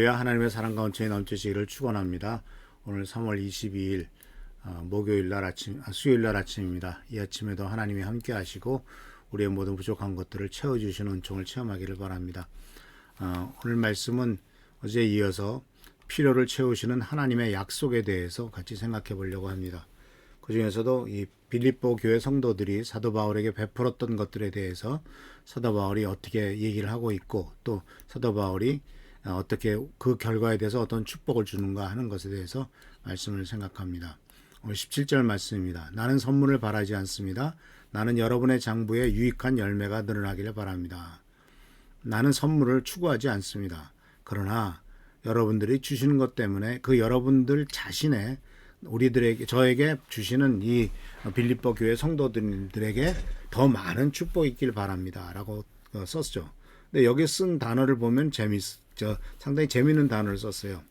할렐루야. 하나님의 사랑과 온천이 넘치시기를 축원합니다. 오늘 3월 22일 목요일 날 아침, 수요일 날 아침입니다. 이 아침에도 하나님이 함께 하시고 우리의 모든 부족한 것들을 채워주시는 은총을 체험하기를 바랍니다. 오늘 말씀은 어제에 이어서 필요를 채우시는 하나님의 약속에 대해서 같이 생각해 보려고 합니다. 그 중에서도 이 빌립보 교회 성도들이 사도 바울에게 베풀었던 것들에 대해서 사도 바울이 어떻게 얘기를 하고 있고, 또 사도 바울이 어떻게 그 결과에 대해서 어떤 축복을 주는가 하는 것에 대해서 말씀을 생각합니다. 오늘 17절 말씀입니다. 나는 선물을 바라지 않습니다. 나는 여러분의 장부에 유익한 열매가 늘어나기를 바랍니다. 나는 선물을 추구하지 않습니다. 그러나 여러분들이 주시는 것 때문에 그 여러분들 자신의 우리들에게, 저에게 주시는 이 빌립보 교회 성도들에게 더 많은 축복이 있길 바랍니다 라고 썼죠. 근데 여기 쓴 단어를 보면 상당히 재미있는 단어를 썼어요.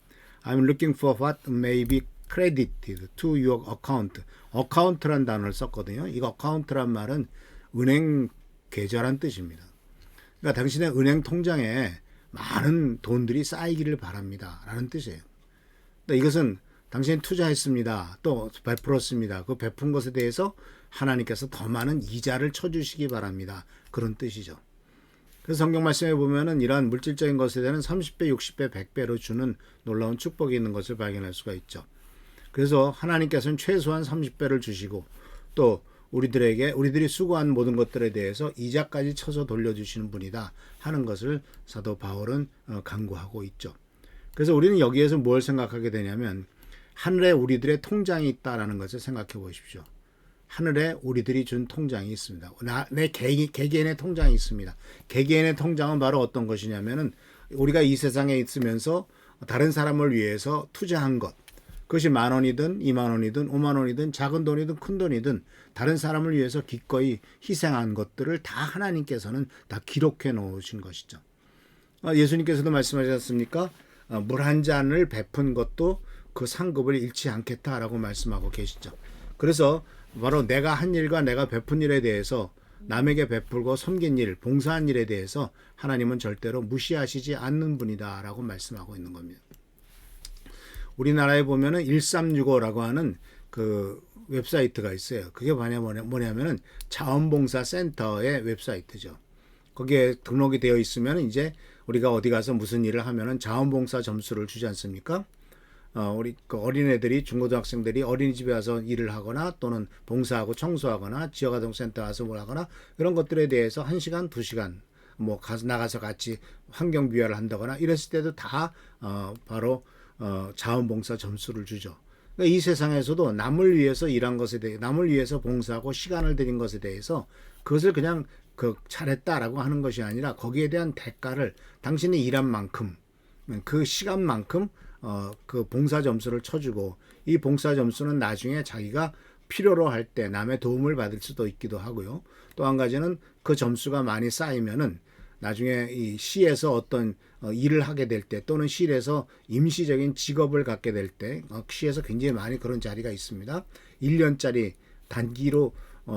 I'm looking for what may be credited to your account. account란 단어를 썼거든요. 이거 account란 말은 은행 계좌란 뜻입니다. 그러니까 당신의 은행 통장에 많은 돈들이 쌓이기를 바랍니다 라는 뜻이에요. 그러니까 이것은 당신이 투자했습니다, 또 베풀었습니다, 그 베푼 것에 대해서 하나님께서 더 많은 이자를 쳐주시기 바랍니다, 그런 뜻이죠. 그래서 성경 말씀에 보면은 이러한 물질적인 것에 대한 30배, 60배, 100배로 주는 놀라운 축복이 있는 것을 발견할 수가 있죠. 그래서 하나님께서는 최소한 30배를 주시고, 또 우리들이 수고한 모든 것들에 대해서 이자까지 쳐서 돌려주시는 분이다 하는 것을 사도 바울은 강구하고 있죠. 그래서 우리는 여기에서 뭘 생각하게 되냐면, 하늘에 우리들의 통장이 있다라는 것을 생각해 보십시오. 하늘에 우리들이 준 통장이 있습니다. 내 개개인의 통장이 있습니다. 개개인의 통장은 바로 어떤 것이냐면은 우리가 이 세상에 있으면서 다른 사람을 위해서 투자한 것, 그것이 10,000원이든 20,000원이든 50,000원이든 작은 돈이든 큰 돈이든 다른 사람을 위해서 기꺼이 희생한 것들을 다 하나님께서는 다 기록해 놓으신 것이죠. 예수님께서도 말씀하셨지 않습니까? 물 한 잔을 베푼 것도 그 상급을 잃지 않겠다라고 말씀하고 계시죠. 그래서 바로 내가 한 일과 내가 베푼 일에 대해서, 남에게 베풀고 섬긴 일, 봉사한 일에 대해서 하나님은 절대로 무시하시지 않는 분이다라고 말씀하고 있는 겁니다. 우리나라에 보면은 1365라고 하는 그 웹사이트가 있어요. 그게 뭐냐면은 자원봉사센터의 웹사이트죠. 거기에 등록이 되어 있으면 이제 우리가 어디 가서 무슨 일을 하면은 자원봉사 점수를 주지 않습니까? 우리 그 어린애들이, 중고등학생들이 어린이집에 와서 일을 하거나 또는 봉사하고 청소하거나 지역아동센터 와서 뭘 하거나 이런 것들에 대해서 1시간, 2시간 나가서 같이 환경비화를 한다거나 이랬을 때도 다 바로 자원봉사 점수를 주죠. 그러니까 이 세상에서도 남을 위해서 일한 것에 대해, 남을 위해서 봉사하고 시간을 들인 것에 대해서 그것을 그냥 잘했다라고 하는 것이 아니라 거기에 대한 대가를 당신이 일한 만큼, 그 시간만큼 그 봉사 점수를 쳐주고, 이 봉사 점수는 나중에 자기가 필요로 할 때 남의 도움을 받을 수도 있기도 하고요. 또 한 가지는 그 점수가 많이 쌓이면은 나중에 이 시에서 어떤 일을 하게 될 때, 또는 시에서 임시적인 직업을 갖게 될 때, 시에서 굉장히 많이 그런 자리가 있습니다. 1년짜리 단기로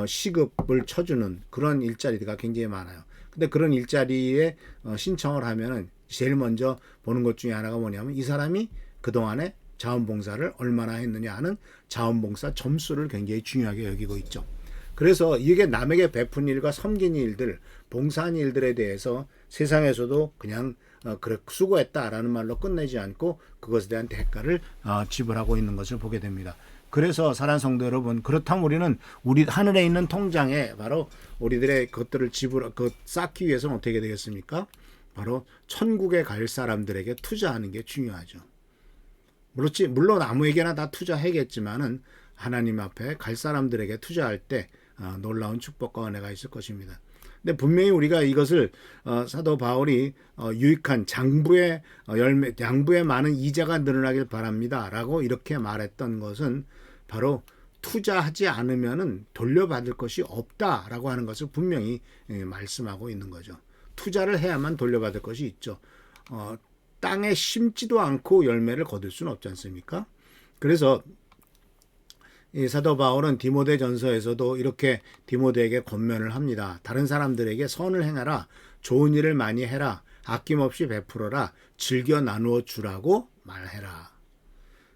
시급을 쳐주는 그런 일자리가 굉장히 많아요. 근데 그런 일자리에 신청을 하면은 제일 먼저 보는 것 중에 하나가 뭐냐면 이 사람이 그동안에 자원봉사를 얼마나 했느냐 하는 자원봉사 점수를 굉장히 중요하게 여기고 있죠. 그래서 이게 남에게 베푼 일과 섬긴 일들, 봉사한 일들에 대해서 세상에서도 그냥 그래 수고했다라는 말로 끝내지 않고 그것에 대한 대가를 지불하고 있는 것을 보게 됩니다. 그래서 사랑하는 성도 여러분, 그렇다면 우리 하늘에 있는 통장에 바로 우리들의 것들을 쌓기 위해서는 어떻게 되겠습니까? 바로 천국에 갈 사람들에게 투자하는 게 중요하죠. 물론 아무에게나 다 투자해야겠지만은 하나님 앞에 갈 사람들에게 투자할 때 놀라운 축복과 은혜가 있을 것입니다. 근데 분명히 우리가 이것을 사도 바울이 유익한 장부의 열매, 장부에 많은 이자가 늘어나길 바랍니다 라고 이렇게 말했던 것은 바로 투자하지 않으면은 돌려받을 것이 없다라고 하는 것을 분명히 말씀하고 있는 거죠. 투자를 해야만 돌려받을 것이 있죠. 땅에 심지도 않고 열매를 거둘 수는 없지 않습니까? 그래서 이 사도 바울은 디모데 전서에서도 이렇게 디모데에게 권면을 합니다. 다른 사람들에게 선을 행하라, 좋은 일을 많이 해라, 아낌없이 베풀어라. 즐겨 나누어 주라고 말해라.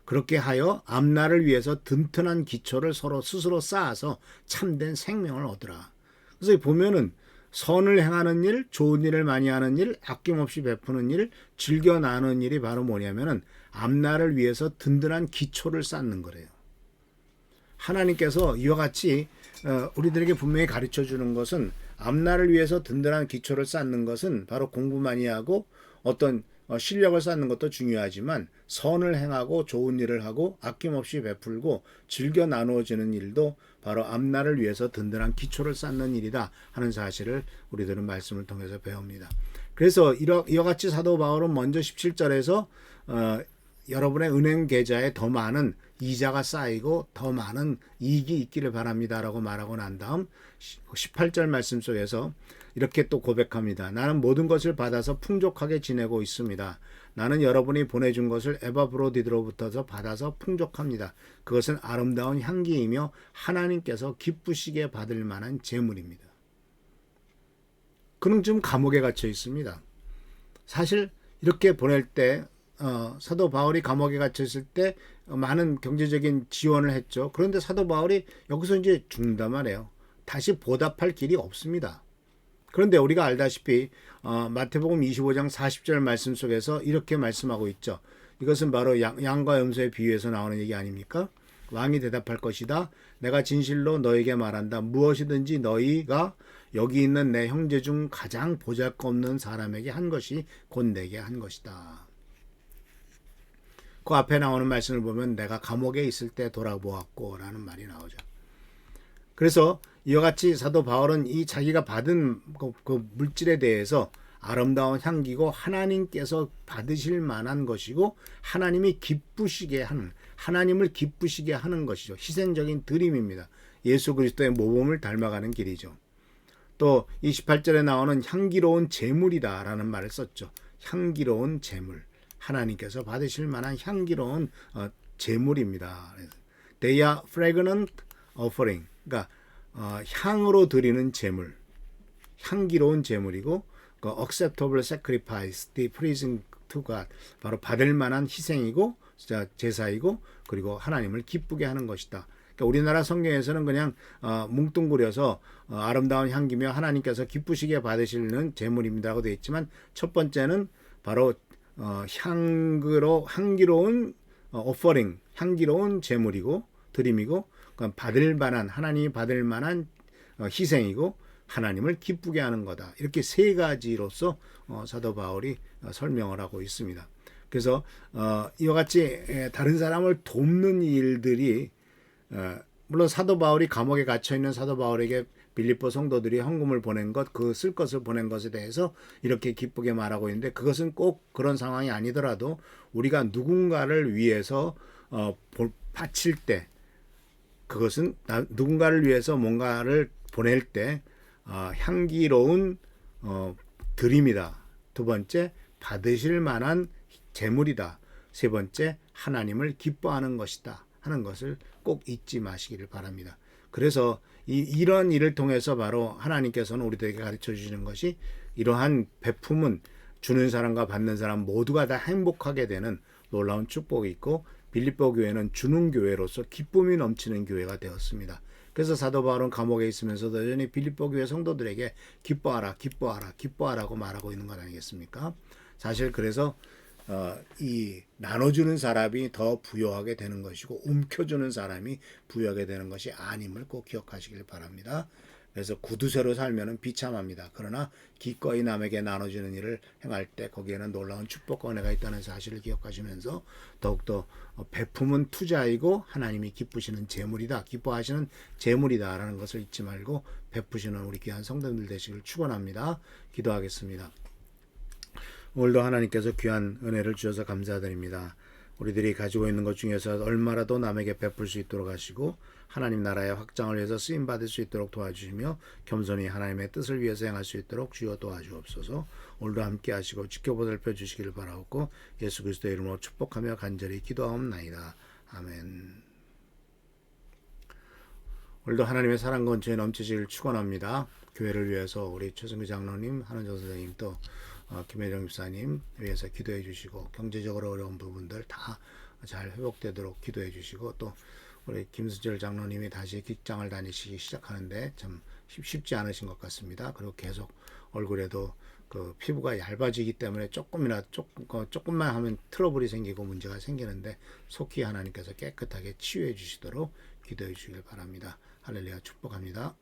그렇게 하여 앞날을 위해서 든든한 기초를 서로 스스로 쌓아서 참된 생명을 얻으라. 그래서 보면은 선을 행하는 일, 좋은 일을 많이 하는 일, 아낌없이 베푸는 일, 즐겨 나누는 일이 바로 뭐냐면은 앞날을 위해서 든든한 기초를 쌓는 거래요. 하나님께서 이와 같이 우리들에게 분명히 가르쳐 주는 것은 앞날을 위해서 든든한 기초를 쌓는 것은 바로 공부 많이 하고 어떤 실력을 쌓는 것도 중요하지만 선을 행하고 좋은 일을 하고 아낌없이 베풀고 즐겨 나누어지는 일도 바로 앞날을 위해서 든든한 기초를 쌓는 일이다 하는 사실을 우리들은 말씀을 통해서 배웁니다. 그래서 이와 같이 사도 바울은 먼저 17절에서 여러분의 은행 계좌에 더 많은 이자가 쌓이고 더 많은 이익이 있기를 바랍니다라고 말하고 난 다음 18절 말씀 속에서 이렇게 또 고백합니다. 나는 모든 것을 받아서 풍족하게 지내고 있습니다. 나는 여러분이 보내준 것을 에바브로디드로부터 받아서 풍족합니다. 그것은 아름다운 향기이며 하나님께서 기쁘시게 받을 만한 재물입니다. 그는 지금 감옥에 갇혀 있습니다. 사실 이렇게 보낼 때 사도 바울이 감옥에 갇혀 있을 때 많은 경제적인 지원을 했죠. 그런데 사도 바울이 여기서 이제 죽는단 말이에요. 다시 보답할 길이 없습니다. 그런데 우리가 알다시피 마태복음 25장 40절 말씀 속에서 이렇게 말씀하고 있죠. 이것은 바로 양과 염소의 비유에서 나오는 얘기 아닙니까? 왕이 대답할 것이다. 내가 진실로 너에게 말한다. 무엇이든지 너희가 여기 있는 내 형제 중 가장 보잘것없는 사람에게 한 것이 곧 내게 한 것이다. 그 앞에 나오는 말씀을 보면 내가 감옥에 있을 때 돌아보았고 라는 말이 나오죠. 그래서 이와 같이 사도 바울은 이 자기가 받은 그 물질에 대해서 아름다운 향기고 하나님께서 받으실 만한 것이고 하나님을 기쁘시게 하는 것이죠. 희생적인 드림입니다. 예수 그리스도의 모범을 닮아가는 길이죠. 또 28절에 나오는 향기로운 제물이다 라는 말을 썼죠. 향기로운 제물. 하나님께서 받으실 만한 향기로운 제물입니다. They are fragrant offering. 그러니까 향으로 드리는 제물, 향기로운 제물이고 acceptable sacrifice, the pleasing to God. 바로 받을 만한 희생이고 제사이고 그리고 하나님을 기쁘게 하는 것이다. 그러니까 우리나라 성경에서는 그냥 뭉뚱그려서 아름다운 향기며 하나님께서 기쁘시게 받으시는 제물입니다라고 되어 있지만 첫 번째는 바로 향기로운 offering, 향기로운 제물이고 드림이고 받을 만한 하나님이 받을 만한 희생이고 하나님을 기쁘게 하는 거다. 이렇게 세 가지로서 사도 바울이 설명을 하고 있습니다. 그래서 이와 같이 다른 사람을 돕는 일들이 물론 사도 바울이 감옥에 갇혀 있는 사도 바울에게 빌립보 성도들이 헌금을 보낸 것, 그 쓸 것을 보낸 것에 대해서 이렇게 기쁘게 말하고 있는데 그것은 꼭 그런 상황이 아니더라도 우리가 누군가를 위해서 바칠 때 그것은 누군가를 위해서 뭔가를 보낼 때 향기로운 드림이다. 두 번째, 받으실 만한 재물이다. 세 번째, 하나님을 기뻐하는 것이다 하는 것을 꼭 잊지 마시기를 바랍니다. 그래서 이런 일을 통해서 바로 하나님께서는 우리들에게 가르쳐 주시는 것이 이러한 베품은 주는 사람과 받는 사람 모두가 다 행복하게 되는 놀라운 축복이 있고 빌립보 교회는 주는 교회로서 기쁨이 넘치는 교회가 되었습니다. 그래서 사도 바울은 감옥에 있으면서도 여전히 빌립보 교회 성도들에게 기뻐하라, 기뻐하라, 기뻐하라고 말하고 있는 것 아니겠습니까? 사실 그래서 이 나눠주는 사람이 더 부유하게 되는 것이고 움켜주는 사람이 부유하게 되는 것이 아님을 꼭 기억하시길 바랍니다. 그래서 구두쇠로 살면은 비참합니다. 그러나 기꺼이 남에게 나눠주는 일을 행할 때 거기에는 놀라운 축복과 은혜가 있다는 사실을 기억하시면서 더욱더 베품은 투자이고 하나님이 기쁘시는 재물이다. 기뻐하시는 재물이다라는 것을 잊지 말고 베푸시는 우리 귀한 성도님들 되시길 축원합니다. 기도하겠습니다. 오늘도 하나님께서 귀한 은혜를 주셔서 감사드립니다. 우리들이 가지고 있는 것 중에서 얼마라도 남에게 베풀 수 있도록 하시고 하나님 나라의 확장을 위해서 쓰임받을 수 있도록 도와주시며 겸손히 하나님의 뜻을 위해서 행할 수 있도록 주여 도와주옵소서. 오늘도 함께 하시고 지켜보살펴 주시기를 바라옵고 예수 그리스도의 이름으로 축복하며 간절히 기도하옵나이다. 아멘. 오늘도 하나님의 사랑과 은총에 넘치시길 축원합니다. 교회를 위해서 우리 최승규 장로님, 한은정 선생님 또 김혜정 집사님 위해서 기도해 주시고 경제적으로 어려운 부분들 다 잘 회복되도록 기도해 주시고 또 우리 김수철 장로님이 다시 직장을 다니시기 시작하는데 참 쉽지 않으신 것 같습니다. 그리고 계속 얼굴에도 그 피부가 얇아지기 때문에 조금만 하면 트러블이 생기고 문제가 생기는데 속히 하나님께서 깨끗하게 치유해 주시도록 기도해 주시길 바랍니다. 할렐루야 축복합니다.